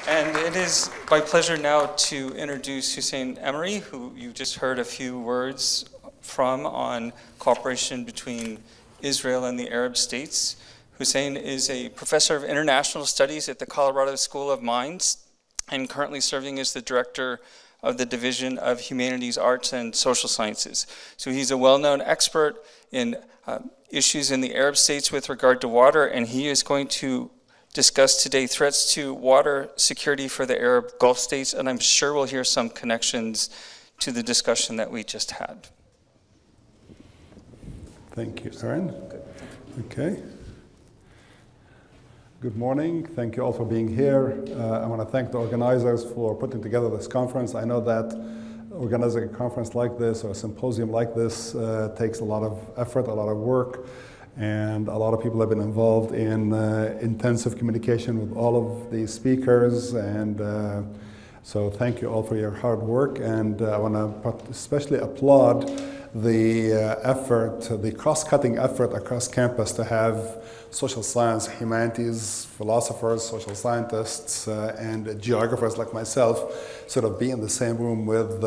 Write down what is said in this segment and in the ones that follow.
And it is my pleasure now to introduce Hussein Amery, who you just heard a few words from on cooperation between Israel and the Arab states. Hussein is a professor of international studies at the Colorado School of Mines and currently serving as the director of the Division of Humanities, Arts, and Social Sciences. So he's a well-known expert in issues in the Arab states with regard to water, and he is going to discuss today threats to water security for the Arab Gulf states, and I'm sure we'll hear some connections to the discussion that we just had. Thank you, Aaron. Okay. Good morning. Thank you all for being here. I want to thank the organizers for putting together this conference. I know that organizing a conference like this or a symposium like this takes a lot of effort, a lot of work, and a lot of people have been involved in intensive communication with all of the speakers, and so thank you all for your hard work. And I want to especially applaud the effort, the cross-cutting effort across campus to have social science, humanities, philosophers, social scientists, and geographers like myself sort of be in the same room with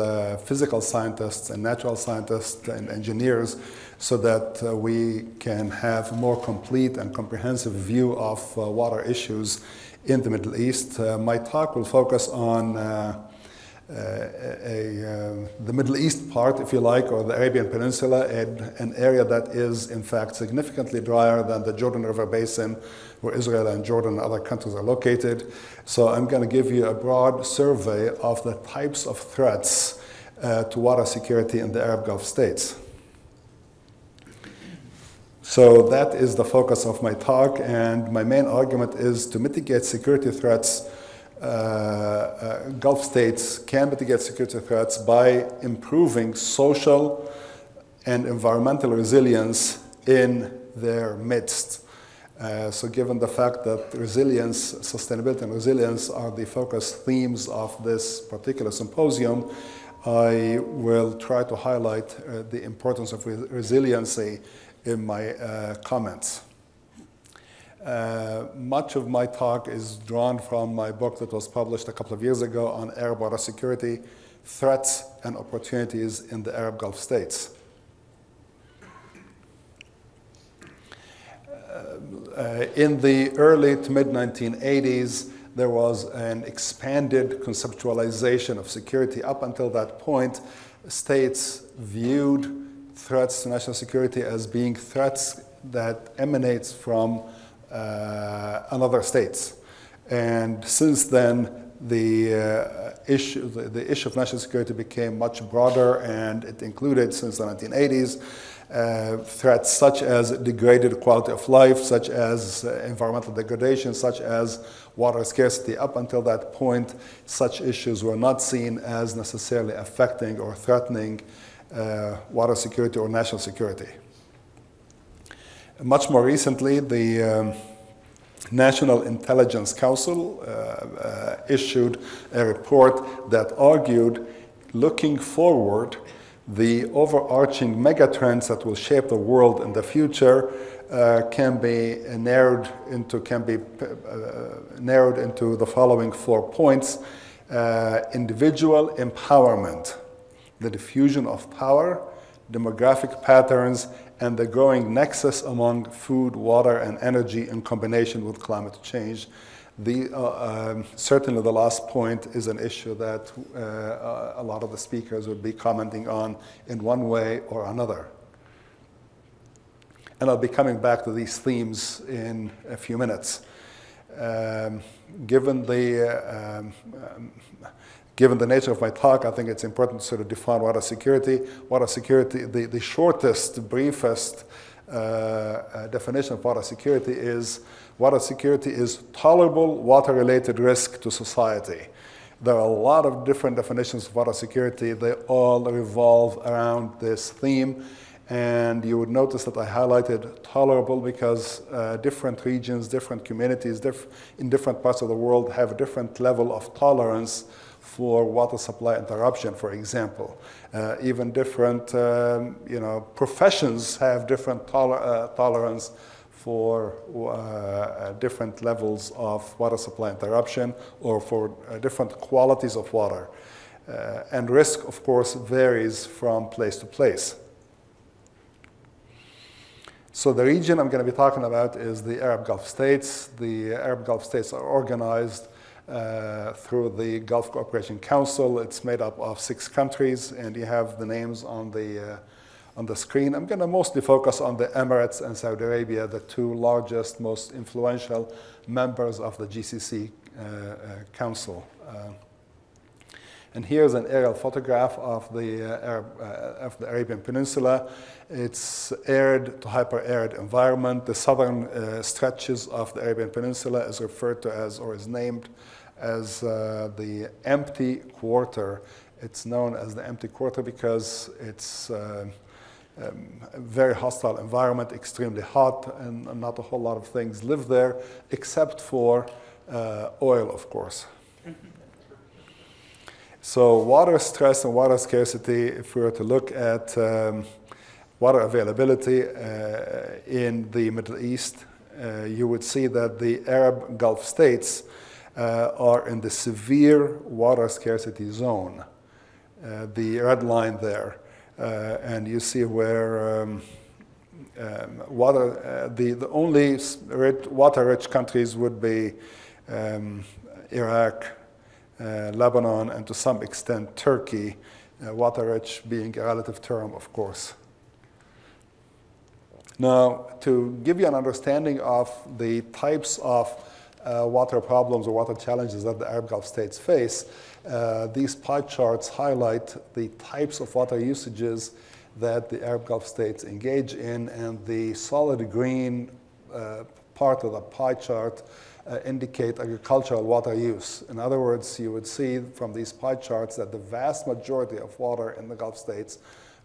physical scientists and natural scientists and engineers, so that we can have a more complete and comprehensive view of water issues in the Middle East. My talk will focus on the Middle East part, if you like, or the Arabian Peninsula, an area that is in fact significantly drier than the Jordan River Basin, where Israel and Jordan and other countries are located. So I'm going to give you a broad survey of the types of threats to water security in the Arab Gulf states. So that is the focus of my talk, and my main argument is to mitigate security threats. Gulf states can mitigate security threats by improving social and environmental resilience in their midst. So given the fact that resilience, sustainability and resilience are the focus themes of this particular symposium, I will try to highlight the importance of resiliency in my comments. Much of my talk is drawn from my book that was published a couple of years ago on Arab water security, threats and opportunities in the Arab Gulf states. In the early to mid-1980s, there was an expanded conceptualization of security. Up until that point, states viewed threats to national security as being threats that emanates from another states. And since then, the issue of national security became much broader, and it included, since the 1980s, threats such as degraded quality of life, such as environmental degradation, such as water scarcity. Up until that point, such issues were not seen as necessarily affecting or threatening water security or national security. Much more recently, the National Intelligence Council issued a report that argued, looking forward, the overarching megatrends that will shape the world in the future can be narrowed into the following 4 points: individual empowerment, the diffusion of power, demographic patterns, and the growing nexus among food, water, and energy in combination with climate change. Certainly the last point is an issue that a lot of the speakers would be commenting on in one way or another. And I'll be coming back to these themes in a few minutes. Given the nature of my talk, I think it's important to sort of define water security. Water security, the shortest, briefest definition of water security is tolerable water-related risk to society. There are a lot of different definitions of water security. They all revolve around this theme. And you would notice that I highlighted tolerable because different regions, different communities in different parts of the world have a different level of tolerance for water supply interruption, for example. Even different professions have different tolerance for different levels of water supply interruption or for different qualities of water. And risk, of course, varies from place to place. So the region I'm going to be talking about is the Arab Gulf states. The Arab Gulf states are organized through the Gulf Cooperation Council. It's made up of 6 countries, and you have the names on the screen. I'm going to mostly focus on the Emirates and Saudi Arabia, the 2 largest, most influential members of the GCC Council. And here's an aerial photograph of the Arabian Peninsula. It's arid to hyper-arid environment. The southern stretches of the Arabian Peninsula is referred to as, or is named as, the empty quarter. It's known as the empty quarter because it's a very hostile environment, extremely hot, and not a whole lot of things live there, except for oil, of course. So water stress and water scarcity, if we were to look at water availability in the Middle East, you would see that the Arab Gulf states are in the severe water scarcity zone, the red line there. And you see where the only water-rich countries would be Iraq, Lebanon, and to some extent Turkey, water-rich being a relative term, of course. Now, to give you an understanding of the types of water problems or water challenges that the Arab Gulf states face, these pie charts highlight the types of water usages that the Arab Gulf states engage in, and the solid green part of the pie chart indicate agricultural water use. In other words, you would see from these pie charts that the vast majority of water in the Gulf states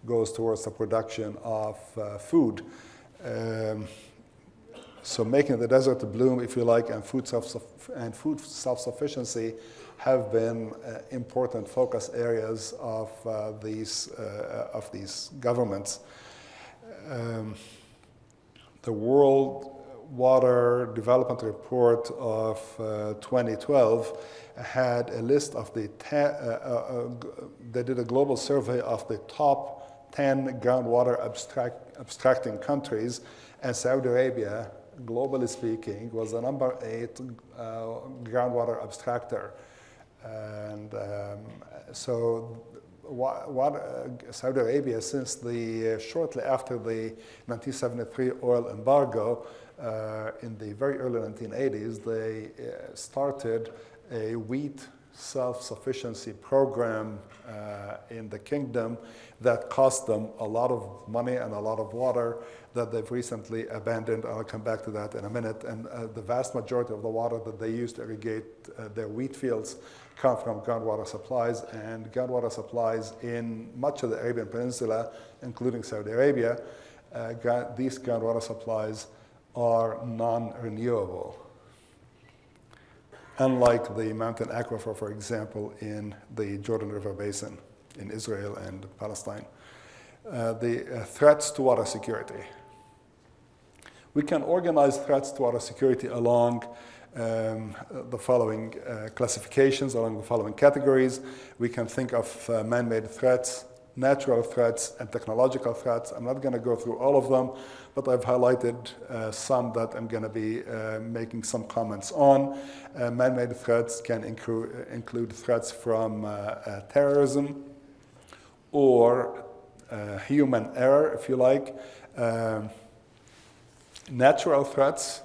goes towards the production of food. So making the desert to bloom, if you like, and food self-sufficiency have been important focus areas of these governments. The World Water Development Report of 2012 had a list of the they did a global survey of the top 10 groundwater abstracting countries, and Saudi Arabia, globally speaking, was the number 8 groundwater abstractor. And so Saudi Arabia, since shortly after the 1973 oil embargo, in the very early 1980s, they started a wheat self-sufficiency program in the kingdom that cost them a lot of money and a lot of water that they've recently abandoned. I'll come back to that in a minute. And the vast majority of the water that they use to irrigate their wheat fields come from groundwater supplies, and groundwater supplies in much of the Arabian Peninsula, including Saudi Arabia, these groundwater supplies are non-renewable, unlike the mountain aquifer, for example, in the Jordan River Basin in Israel and Palestine. The threats to water security. We can organize threats to water security along the following classifications, along the following categories. We can think of man-made threats, natural threats, and technological threats. I'm not going to go through all of them, but I've highlighted some that I'm going to be making some comments on. Man-made threats can include threats from terrorism or human error, if you like. Natural threats,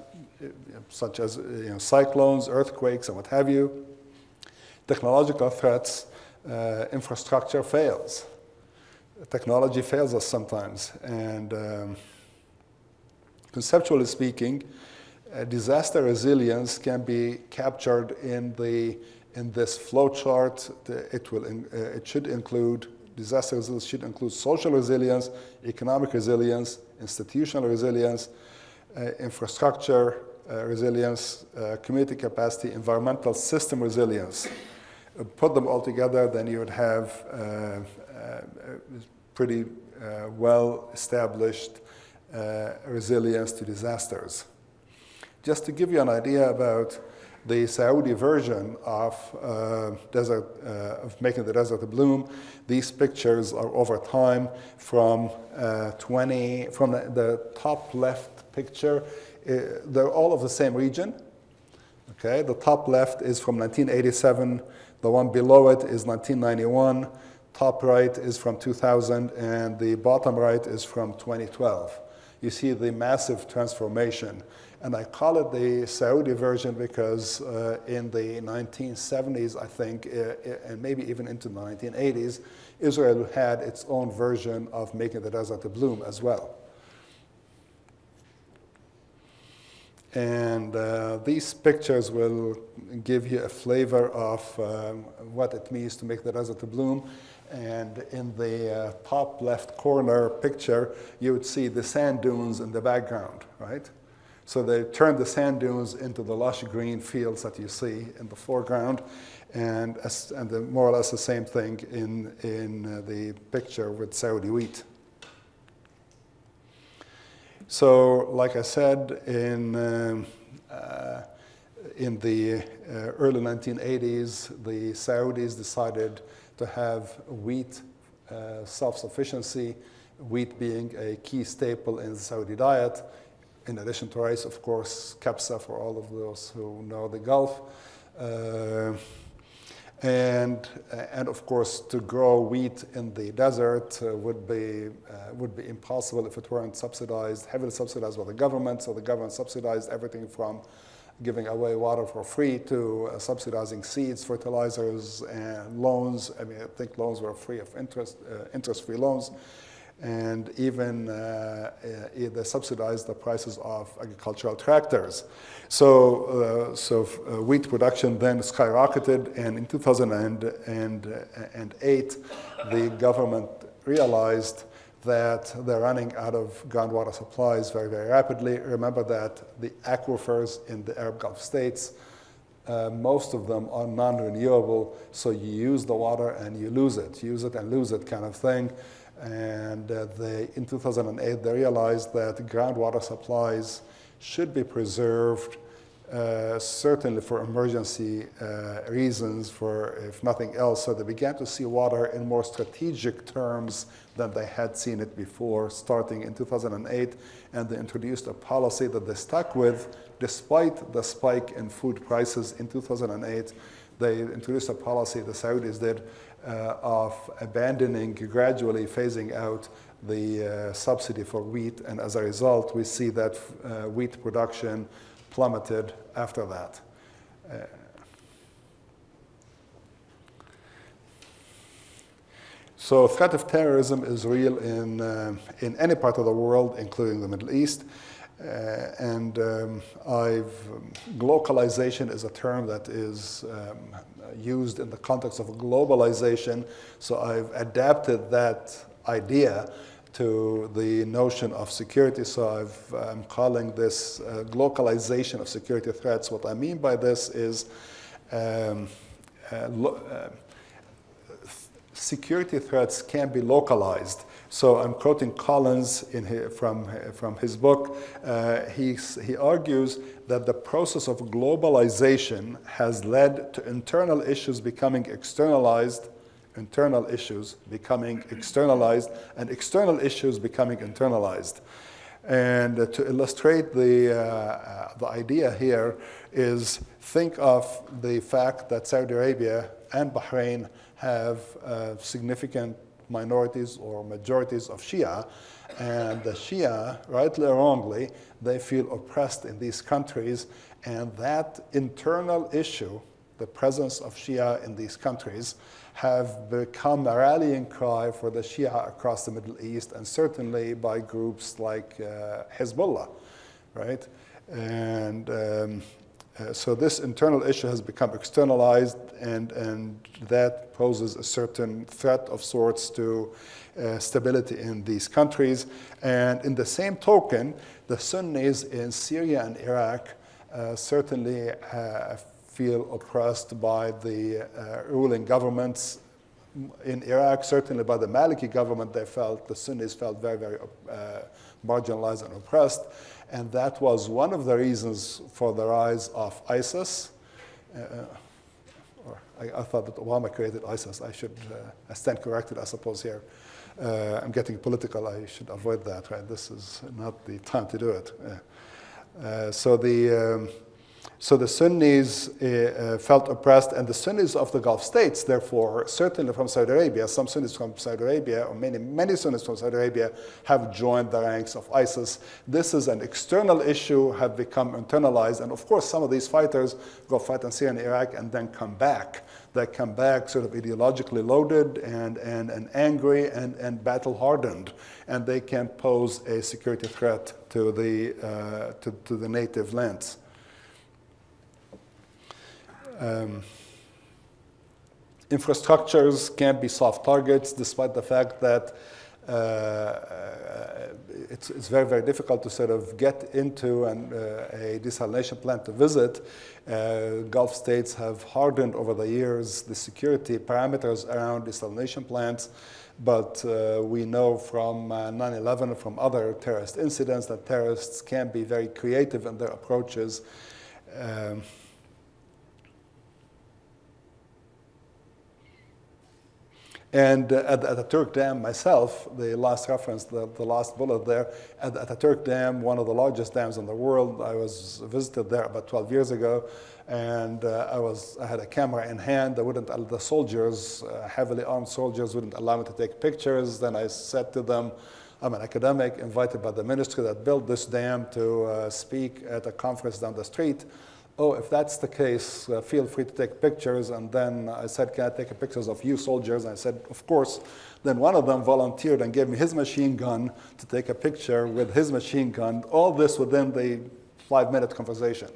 such as cyclones, earthquakes, and what have you. Technological threats, infrastructure fails. Technology fails us sometimes, and conceptually speaking, disaster resilience can be captured in this flow chart. It should include disaster resilience should include social resilience, economic resilience, institutional resilience, infrastructure resilience, community capacity, environmental system resilience. Put them all together, then you would have pretty well-established resilience to disasters. Just to give you an idea about the Saudi version of making the desert bloom, these pictures are over time from the top left picture. They're all of the same region. Okay, the top left is from 1987. The one below it is 1991. Top right is from 2000, and the bottom right is from 2012. You see the massive transformation. And I call it the Saudi version because in the 1970s, I think, and maybe even into the 1980s, Israel had its own version of making the desert bloom as well. And these pictures will give you a flavor of what it means to make the desert bloom. And in the top left corner picture, you would see the sand dunes in the background, right? So they turned the sand dunes into the lush green fields that you see in the foreground, and more or less the same thing in the picture with Saudi wheat. So, like I said, in the early 1980s, the Saudis decided to have wheat self-sufficiency, wheat being a key staple in the Saudi diet. In addition to rice, of course, kapsa for all of those who know the Gulf. And of course, to grow wheat in the desert would be impossible if it weren't subsidized, heavily subsidized by the government. So the government subsidized everything from giving away water for free to subsidizing seeds, fertilizers, and loans. I mean, I think loans were free of interest, interest-free loans. And even they subsidized the prices of agricultural tractors. So wheat production then skyrocketed, and in 2008, the government realized that they're running out of groundwater supplies very, very rapidly. Remember that the aquifers in the Arab Gulf states, most of them are non-renewable, so you use the water and you lose it and lose it kind of thing. And in 2008, they realized that groundwater supplies should be preserved, certainly for emergency reasons, if nothing else. So they began to see water in more strategic terms than they had seen it before, starting in 2008. And they introduced a policy that they stuck with, despite the spike in food prices in 2008. They introduced a policy, the Saudis did, of abandoning, gradually phasing out the subsidy for wheat. And as a result, we see that wheat production plummeted after that. So threat of terrorism is real in any part of the world, including the Middle East. Localization is a term that is used in the context of globalization. So I've adapted that idea to the notion of security. So I'm calling this localization of security threats. What I mean by this is security threats can be localized. So I'm quoting Collins from his book. He argues that the process of globalization has led to internal issues becoming externalized, and external issues becoming internalized. And to illustrate the idea here is, think of the fact that Saudi Arabia and Bahrain have significant minorities or majorities of Shia, and the Shia, rightly or wrongly, they feel oppressed in these countries, and that internal issue, the presence of Shia in these countries, have become a rallying cry for the Shia across the Middle East, and certainly by groups like Hezbollah, right? And so this internal issue has become externalized, and that poses a certain threat of sorts to stability in these countries. And in the same token, the Sunnis in Syria and Iraq certainly feel oppressed by the ruling governments, in Iraq, certainly by the Maliki government, the Sunnis felt very, very marginalized and oppressed. And that was one of the reasons for the rise of ISIS. I thought that Obama created ISIS. I stand corrected, I suppose, here. I'm getting political. I should avoid that, right? This is not the time to do it. So the Sunnis felt oppressed, and the Sunnis of the Gulf states, therefore, certainly from Saudi Arabia, some Sunnis from Saudi Arabia, or many Sunnis from Saudi Arabia, have joined the ranks of ISIS. This is an external issue, have become internalized, and of course, some of these fighters go fight in Syria and Iraq and then come back. They come back sort of ideologically loaded and angry and battle-hardened, and they can pose a security threat to the native lands. Infrastructures can be soft targets, despite the fact that it's very, very difficult to sort of get into a desalination plant to visit. Gulf states have hardened over the years the security parameters around desalination plants, but we know from 9/11 and from other terrorist incidents that terrorists can be very creative in their approaches. And at the Ataturk Dam myself, the last reference, the last bullet there, at the Ataturk Dam, one of the largest dams in the world, I was visited there about 12 years ago, and I had a camera in hand. The soldiers, heavily armed soldiers, wouldn't allow me to take pictures. Then I said to them, I'm an academic invited by the ministry that built this dam to speak at a conference down the street. Oh, if that's the case, feel free to take pictures. And then I said, can I take pictures of you soldiers? And I said, of course. Then one of them volunteered and gave me his machine gun to take a picture with his machine gun. All this within the 5-minute conversation,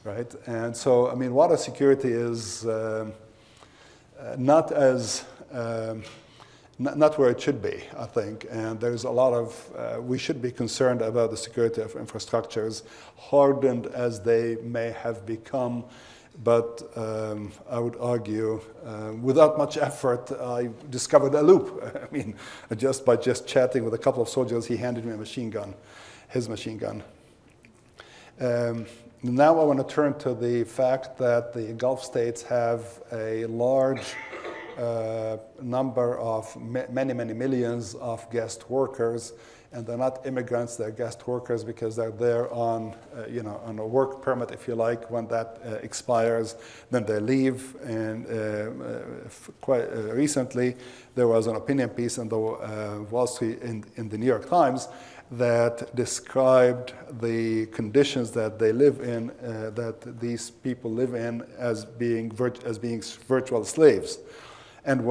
right? And so, I mean, water security is not where it should be, I think. And there's a lot of, we should be concerned about the security of infrastructures, hardened as they may have become. But I would argue, without much effort, I discovered a loop. I mean, just by chatting with a couple of soldiers, he handed me a machine gun, his machine gun. Now I want to turn to the fact that the Gulf states have a large number of many millions of guest workers, and they're not immigrants, they're guest workers because they're there on, on a work permit, if you like. When that expires, then they leave. And quite recently, there was an opinion piece in the Wall Street, in the New York Times, that described the conditions that they live in, that these people live in, as being virtual slaves. And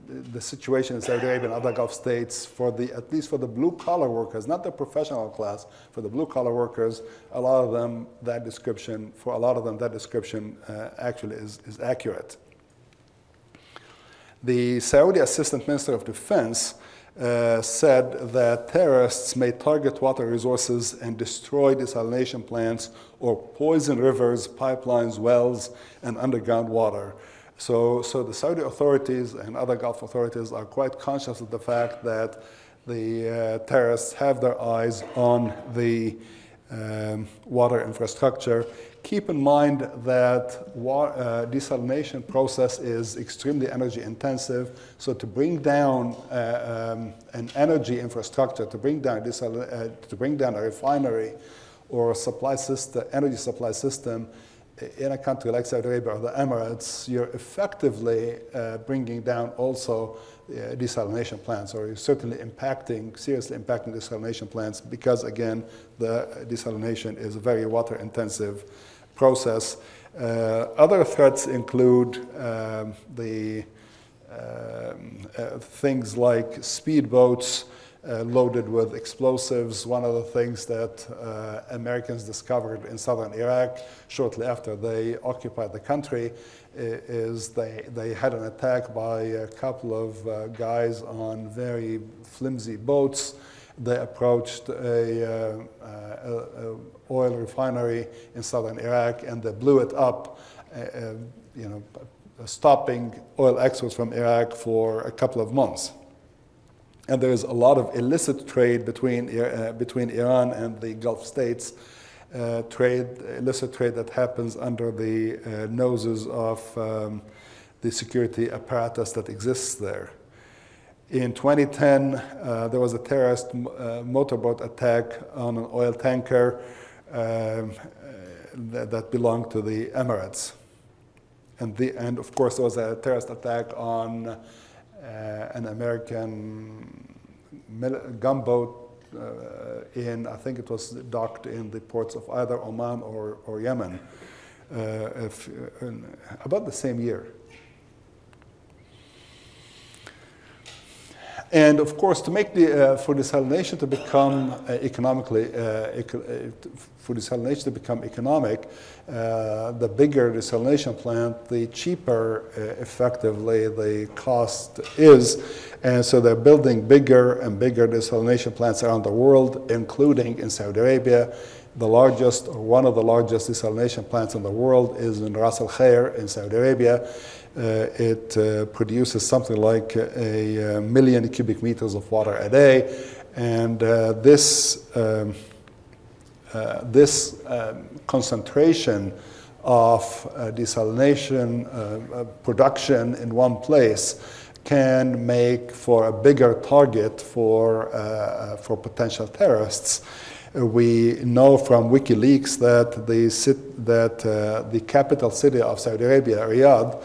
the situation in Saudi Arabia and other Gulf states, at least for the blue-collar workers, not the professional class, for the blue-collar workers, a lot of them that description actually is accurate. The Saudi Assistant Minister of Defense said that terrorists may target water resources and destroy desalination plants or poison rivers, pipelines, wells, and underground water. So the Saudi authorities and other Gulf authorities are quite conscious of the fact that the terrorists have their eyes on the water infrastructure. Keep in mind that desalination process is extremely energy intensive. So to bring down an energy infrastructure, to bring down a refinery or energy supply system, in a country like Saudi Arabia or the Emirates, you're effectively bringing down also desalination plants, or you're certainly seriously impacting desalination plants, because again, the desalination is a very water-intensive process. Other threats include things like speedboats loaded with explosives. One of the things that Americans discovered in southern Iraq shortly after they occupied the country is they had an attack by a couple of guys on very flimsy boats. They approached a oil refinery in southern Iraq, and they blew it up. stopping oil exports from Iraq for a couple of months. And there is a lot of illicit trade between Iran and the Gulf states, illicit trade that happens under the noses of the security apparatus that exists there. In 2010, there was a terrorist motorboat attack on an oil tanker that belonged to the Emirates. And of course, there was a terrorist attack on an American gunboat I think it was docked in the ports of either Oman or Yemen, about the same year. And of course, to make for desalination to become economic, the bigger desalination plant, the cheaper, effectively, the cost is. And so they're building bigger and bigger desalination plants around the world, including in Saudi Arabia. The largest, or one of the largest desalination plants in the world is in Ras Al Khair in Saudi Arabia. It produces something like a million cubic meters of water a day, and this concentration of desalination production in one place can make for a bigger target for potential terrorists. We know from WikiLeaks that the capital city of Saudi Arabia, Riyadh,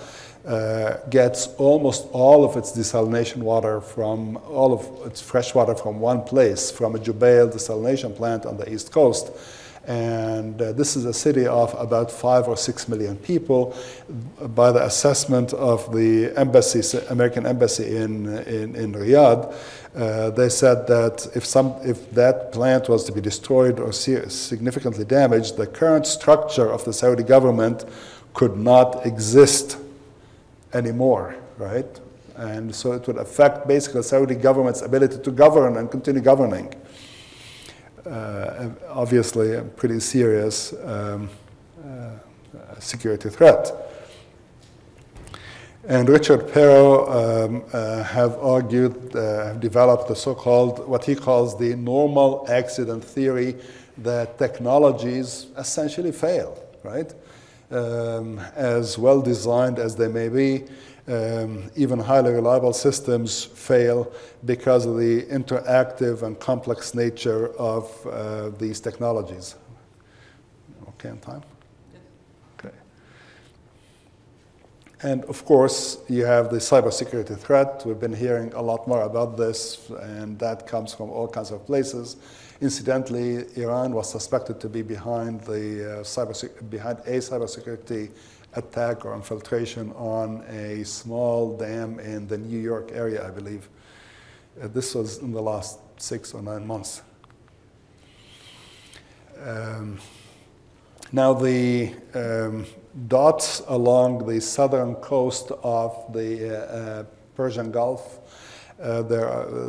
gets almost all of its desalination water from all of its fresh water from one place, from a Jubail desalination plant on the East Coast. And this is a city of about 5 or 6 million people. By the assessment of the embassy, American embassy in Riyadh, they said that if that plant was to be destroyed or significantly damaged, the current structure of the Saudi government could not exist anymore, right? And so it would affect basically the Saudi government's ability to govern and continue governing. Obviously, a pretty serious security threat. And Richard Perrow have argued, developed the so-called, what he calls the normal accident theory, that technologies essentially fail, right? As well designed as they may be, even highly reliable systems fail because of the interactive and complex nature of these technologies. Okay, on time? Okay. And of course, you have the cybersecurity threat. We've been hearing a lot more about this, and that comes from all kinds of places. Incidentally, Iran was suspected to be behind a cybersecurity attack or infiltration on a small dam in the New York area, I believe. This was in the last 6 or 9 months. Now the dots along the southern coast of the Persian Gulf,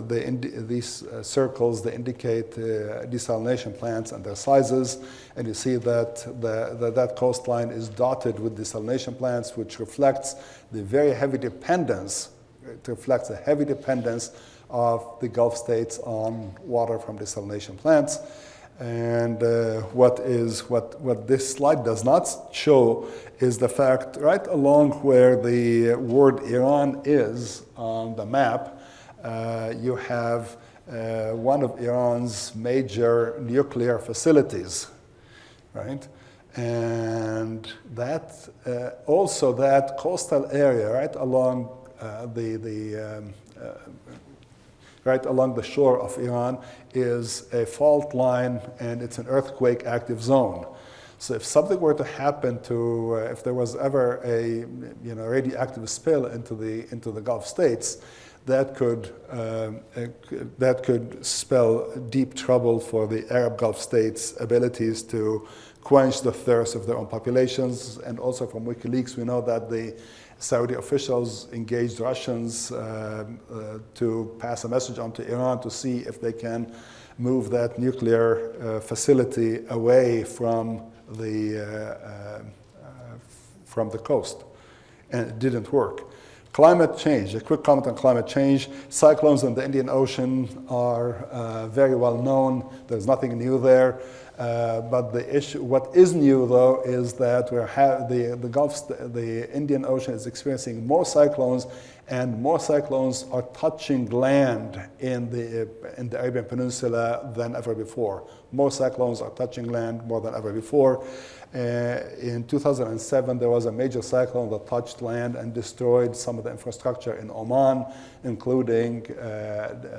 these circles, they indicate desalination plants and their sizes, and you see that that coastline is dotted with desalination plants, which reflects the very heavy dependence. It reflects the heavy dependence of the Gulf states on water from desalination plants. And what this slide does not show is the fact right along where the word Iran is on the map, you have one of Iran's major nuclear facilities, right? And that also that coastal area right along right along the shore of Iran is a fault line, and it's an earthquake active zone. So if something were to happen to, if there was ever a radioactive spill into the Gulf states, that could spell deep trouble for the Arab Gulf states' abilities to quench the thirst of their own populations. And also from WikiLeaks, we know that the Saudi officials engaged Russians to pass a message on to Iran to see if they can move that nuclear facility away from the coast. and it didn't work. Climate change, a quick comment on climate change. Cyclones in the Indian Ocean are very well known. There's nothing new there. But the issue, what is new though, is that the Indian Ocean is experiencing more cyclones, and more cyclones are touching land in the Arabian Peninsula than ever before. More cyclones are touching land more than ever before. In 2007, there was a major cyclone that touched land and destroyed some of the infrastructure in Oman, including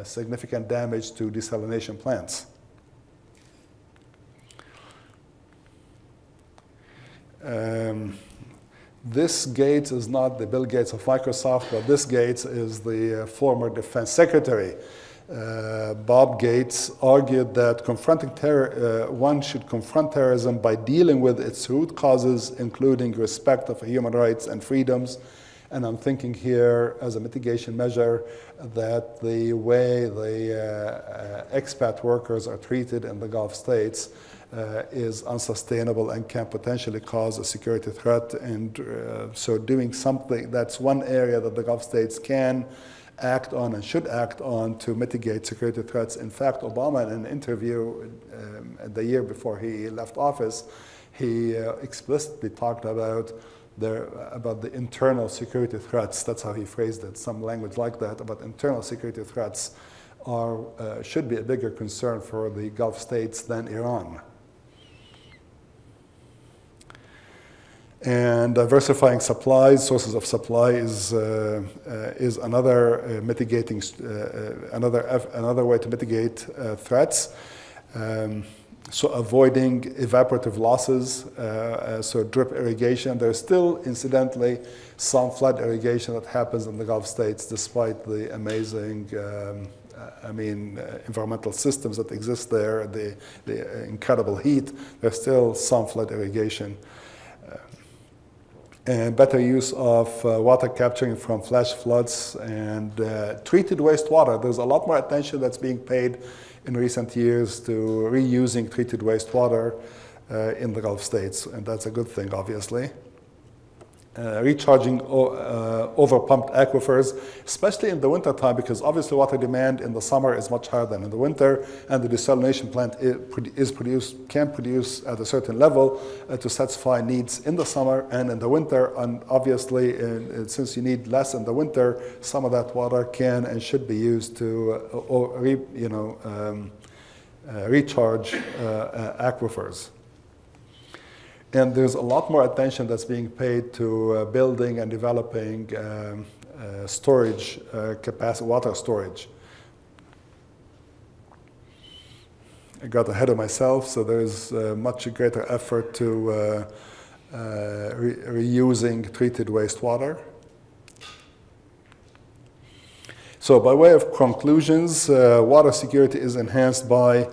significant damage to desalination plants. This Gates is not the Bill Gates of Microsoft, but this Gates is the former defense secretary. Bob Gates argued that one should confront terrorism by dealing with its root causes, including respect of human rights and freedoms. And I'm thinking here as a mitigation measure that the way the expat workers are treated in the Gulf states is unsustainable and can potentially cause a security threat. And so doing something, that's one area that the Gulf states can act on and should act on to mitigate security threats. In fact, Obama, in an interview the year before he left office, he explicitly talked about the internal security threats. That's how he phrased it, some language like that, about internal security threats should be a bigger concern for the Gulf states than Iran. And diversifying supplies, sources of supply is another mitigating, another way to mitigate threats. So avoiding evaporative losses, so drip irrigation. There's still, incidentally, some flood irrigation that happens in the Gulf states, despite the amazing, environmental systems that exist there, the incredible heat. There's still some flood irrigation. And better use of water capturing from flash floods and treated wastewater. There's a lot more attention that's being paid in recent years to reusing treated wastewater in the Gulf states, and that's a good thing, obviously. Recharging over-pumped aquifers, especially in the wintertime, because obviously water demand in the summer is much higher than in the winter, and the desalination plant can produce at a certain level to satisfy needs in the summer and in the winter. And obviously, since you need less in the winter, some of that water can and should be used to recharge aquifers. And there's a lot more attention that's being paid to building and developing storage capacity, water storage. I got ahead of myself, so there's much greater effort to reusing treated wastewater. So by way of conclusions, water security is enhanced by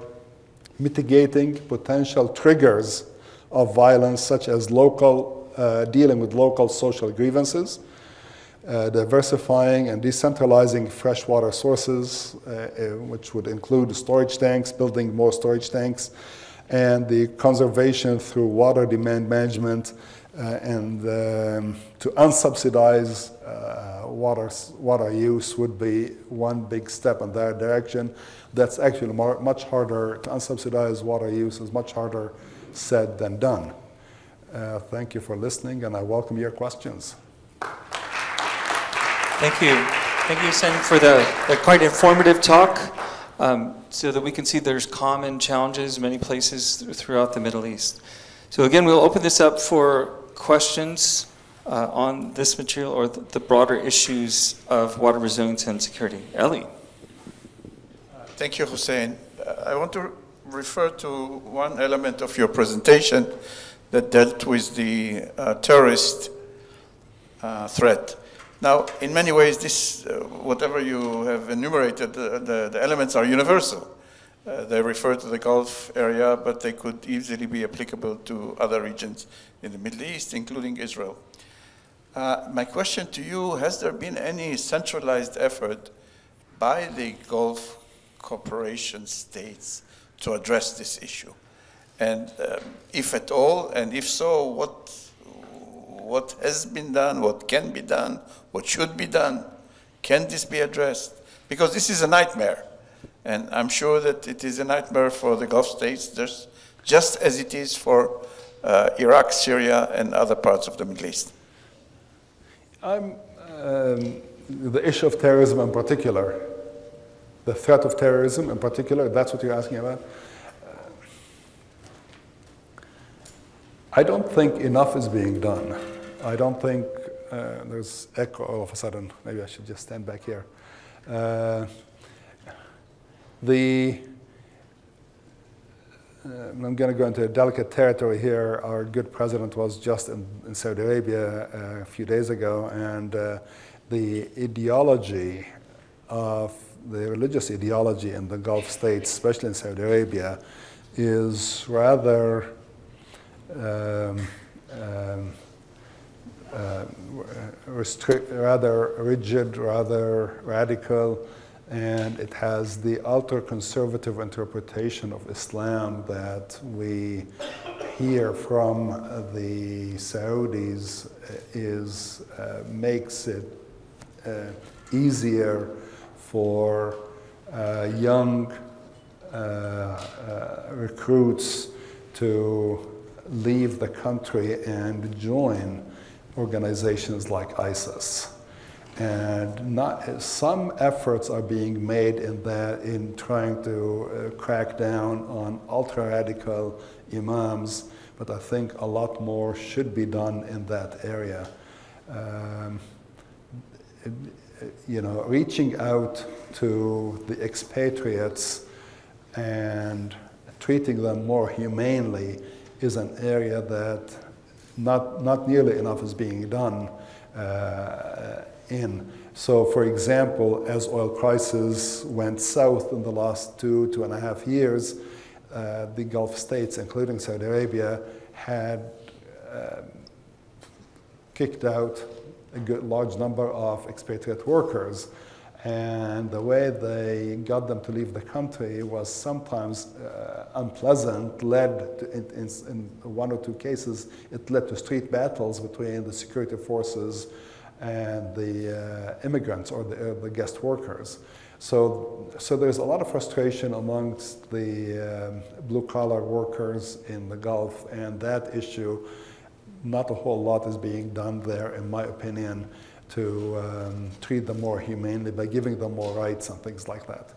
mitigating potential triggers of violence, such as dealing with local social grievances, diversifying and decentralizing freshwater sources, which would include storage tanks, building more storage tanks, and the conservation through water demand management, and to unsubsidize water use would be one big step in that direction. That's actually much harder. To unsubsidize water use is much harder said than done. Thank you for listening, and I welcome your questions. Thank you. Thank you, Hussein, for the quite informative talk, so that we can see there's common challenges in many places throughout the Middle East. So again, we'll open this up for questions on this material or the broader issues of water resilience and security. Ellie. Thank you, Hussein. I want to refer to one element of your presentation that dealt with the terrorist threat. Now, in many ways, this, whatever you have enumerated, the elements are universal. They refer to the Gulf area, but they could easily be applicable to other regions in the Middle East, including Israel. My question to you, has there been any centralized effort by the Gulf cooperation states to address this issue? And if at all, and if so, what has been done, what can be done, what should be done. Can this be addressed? Because this is a nightmare. And I'm sure that it is a nightmare for the Gulf states, just as it is for Iraq, Syria, and other parts of the Middle East. The issue of terrorism in particular, the threat of terrorism in particular, that's what you're asking about? I don't think enough is being done. I don't think there's echo all of a sudden. Maybe I should just stand back here. I'm going to go into a delicate territory here. Our good president was just in Saudi Arabia a few days ago, and the ideology of the religious ideology in the Gulf states, especially in Saudi Arabia, is rather rather rigid, rather radical, and it has the ultra-conservative interpretation of Islam that we hear from the Saudis makes it easier for young recruits to leave the country and join organizations like ISIS. And some efforts are being made in trying to crack down on ultra-radical imams, but I think a lot more should be done in that area. Reaching out to the expatriates and treating them more humanely is an area that not nearly enough is being done in. So, for example, as oil prices went south in the last 2.5 years, the Gulf states, including Saudi Arabia, had kicked out a large number of expatriate workers. And the way they got them to leave the country was sometimes unpleasant, led to, in one or two cases, it led to street battles between the security forces and the immigrants or the guest workers. So there's a lot of frustration amongst the blue-collar workers in the Gulf, and that issue, not a whole lot is being done there, in my opinion, to treat them more humanely by giving them more rights and things like that.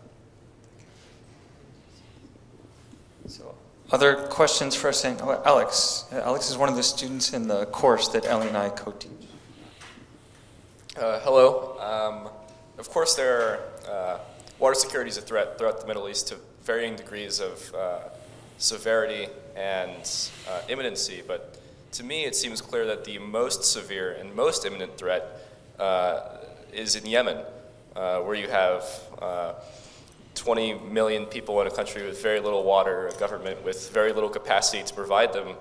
So, other questions for us? Oh, Alex. Alex is one of the students in the course that Ellie and I co-teach. Hello. Of course, there are water security is a threat throughout the Middle East to varying degrees of severity and imminency, but to me it seems clear that the most severe and most imminent threat is in Yemen, where you have 20 million people in a country with very little water, a government with very little capacity to provide them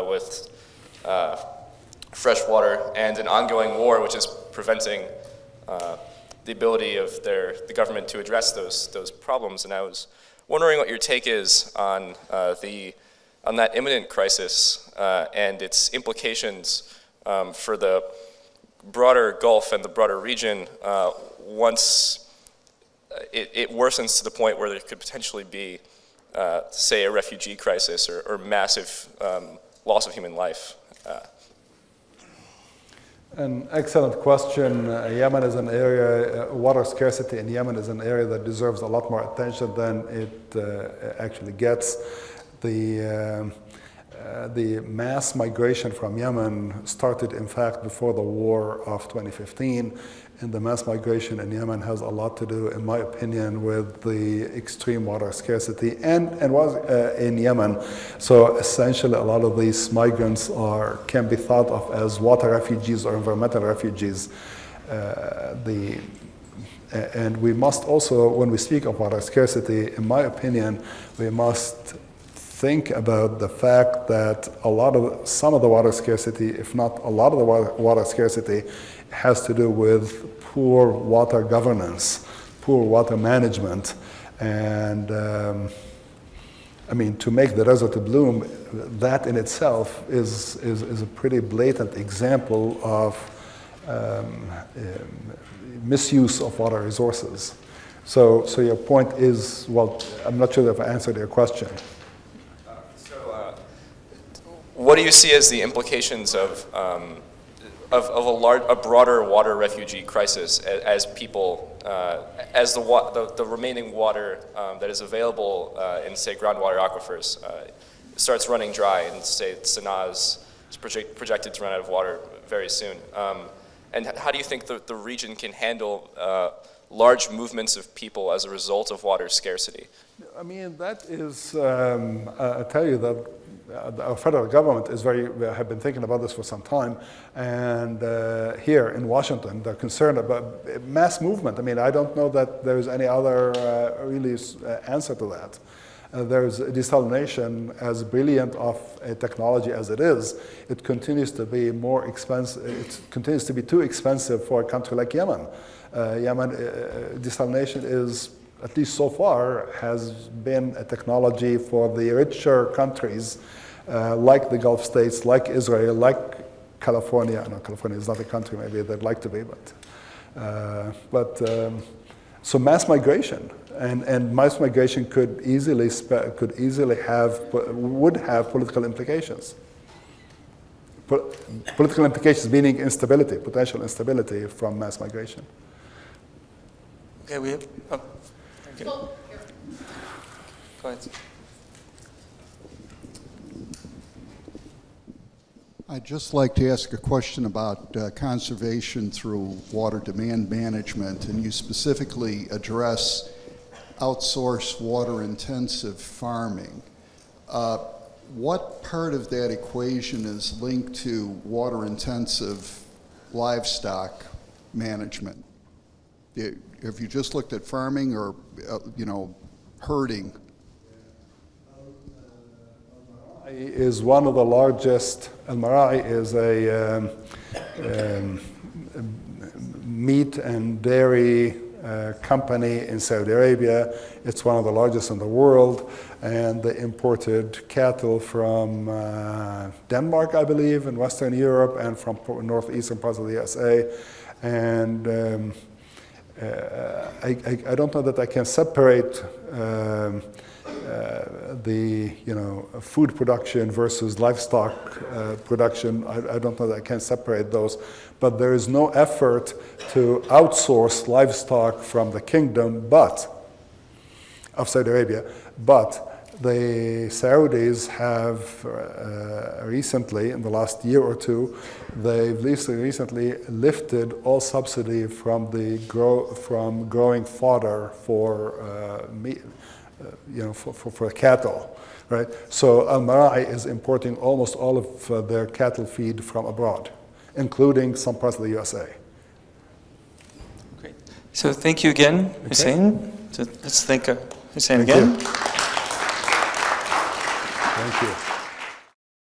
with fresh water, and an ongoing war which is preventing the ability of the government to address those problems. And I was wondering what your take is on that imminent crisis and its implications for the broader Gulf and the broader region once it worsens to the point where there could potentially be, say, a refugee crisis or massive loss of human life. An excellent question. Yemen is an area, water scarcity in Yemen is an area that deserves a lot more attention than it actually gets. The mass migration from Yemen started, in fact, before the war of 2015, and the mass migration in Yemen has a lot to do, in my opinion, with the extreme water scarcity and was in Yemen. So essentially, a lot of these migrants can be thought of as water refugees or environmental refugees. And we must also, when we speak of water scarcity, in my opinion, we must think about the fact that some of the water scarcity, if not a lot of the water scarcity, has to do with poor water governance, poor water management, and I mean, to make the desert bloom, that in itself is a pretty blatant example of misuse of water resources. So your point is, well, I'm not sure if I answered your question. What do you see as the implications of a broader water refugee crisis as people, as the remaining water that is available in, say, groundwater aquifers starts running dry, and say Sanaa is projected to run out of water very soon? And how do you think the region can handle large movements of people as a result of water scarcity? I mean, that is, I tell you that our federal government have been thinking about this for some time, and here in Washington, they're concerned about mass movement. I mean, I don't know that there's any other really answer to that. There's desalination, as brilliant of a technology as it is, it continues to be more expensive. It continues to be too expensive for a country like Yemen. Yemen, desalination is, at least so far, has been a technology for the richer countries like the Gulf states, like Israel, like California. No, California is not a country, maybe they'd like to be, but so mass migration, and mass migration would have political implications. Political implications meaning instability, potential instability from mass migration. Okay, we have. Oh, thank you. Go ahead. I'd just like to ask a question about conservation through water demand management, and you specifically address outsourced water-intensive farming. What part of that equation is linked to water-intensive livestock management? Have you just looked at farming or, herding? Is one of the largest. Amery is a meat and dairy company in Saudi Arabia. It's one of the largest in the world, and they imported cattle from Denmark, I believe, in Western Europe, and from northeastern parts of the USA. And I don't know that I can separate the food production versus livestock production. I don't know that I can separate those, but there is no effort to outsource livestock from the kingdom of Saudi Arabia, but the Saudis have recently, in the last year or two, they've recently lifted all subsidy from growing fodder for meat, for cattle, right? So Amery is importing almost all of their cattle feed from abroad, including some parts of the USA. Great. So thank you again, Hussein. So let's thank Hussein again. Thank you.